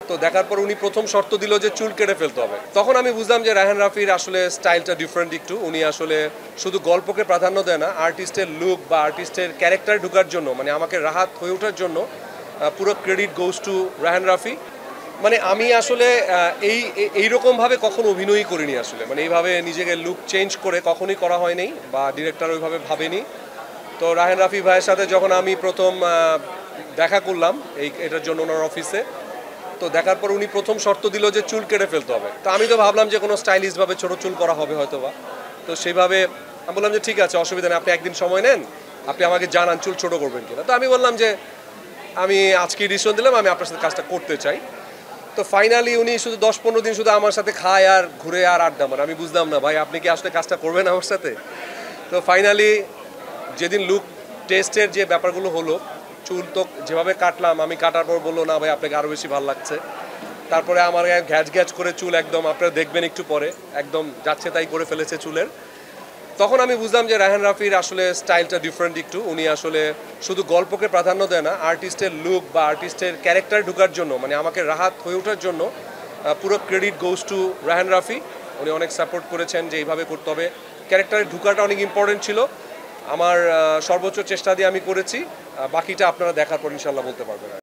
তো দেখার পর উনি প্রথম শর্ত দিল যে চুল কেটে ফেলতে হবে। তখন আমি বুঝলাম যে রায়হান রাফির আসলে স্টাইলটা ডিফারেন্ট একটু। উনি আসলে শুধু গল্পকে প্রাধান্য দেয় না, আর্টিস্টের লুক বা আর্টিস্টের ক্যারেক্টার ঢোকার জন্য, মানে আমাকে রাহাত হয়ে ওঠার জন্য পুরো credit goes to Raihan Rafi. মানে আমি আসলে এইরকমভাবে কখনো অভিনয়ই করিনি আসলে, মানে এইভাবে নিজেকে লুক চেঞ্জ করে কখনোই করা হয়নি বা ডিরেক্টর ওইভাবে ভাবেনি। তো রায়হান রাফি ভাইয়ের সাথে যখন আমি প্রথম দেখা করলাম এটার জন্য ওনার অফিসে, তো দেখার পর উনি প্রথম শর্ত দিল যে চুল কেটে ফেলতে হবে। তো আমি তো ভাবলাম যে কোনো স্টাইলিশভাবে ছোটো চুল করা হবে হয়তো বা। তো সেইভাবে আমি বললাম যে ঠিক আছে, অসুবিধা নেই, আপনি একদিন সময় নেন, আপনি আমাকে জানান চুল ছোটো করবেন কিনা। তো আমি বললাম যে আমি আজকে ডিসিশন দিলাম আমি আপনার সাথে কাজটা করতে চাই। তো ফাইনালি উনি শুধু 10-15 দিন শুধু আমার সাথে খায় আর ঘুরে আর আড্ডা মারে। আমি বুঝলাম না ভাই আপনি কি আসলে কাজটা করবেন আমার সাথে। তো ফাইনালি যেদিন লুক টেস্টের যে ব্যাপারগুলো হলো, চুল তো যেভাবে কাটলাম, আমি কাটার পর বললো না ভাই আপনাকে আরও বেশি ভালো লাগছে। তারপরে আমার ঘ্যাচ ঘ্যাচ করে চুল একদম, আপনারা দেখবেন একটু পরে, একদম যাচ্ছে তাই করে ফেলেছে চুলের। তখন আমি বুঝলাম যে রায়হান রাফির আসলে স্টাইলটা ডিফারেন্ট একটু। উনি আসলে শুধু গল্পকে প্রাধান্য দেয় না, আর্টিস্টের লুক বা আর্টিস্টের ক্যারেক্টার ঢোকার জন্য, মানে আমাকে রাহাত হয়ে ওঠার জন্য পুরো credit goes to Raihan Rafi. উনি অনেক সাপোর্ট করেছেন যে এইভাবে করতে হবে, ক্যারেক্টারে ঢোকাটা অনেক ইম্পর্টেন্ট ছিল। আমার সর্বোচ্চ চেষ্টা দিয়ে আমি করেছি, বাকিটা আপনারা দেখার পর ইনশাল্লাহ বলতে পারবেন।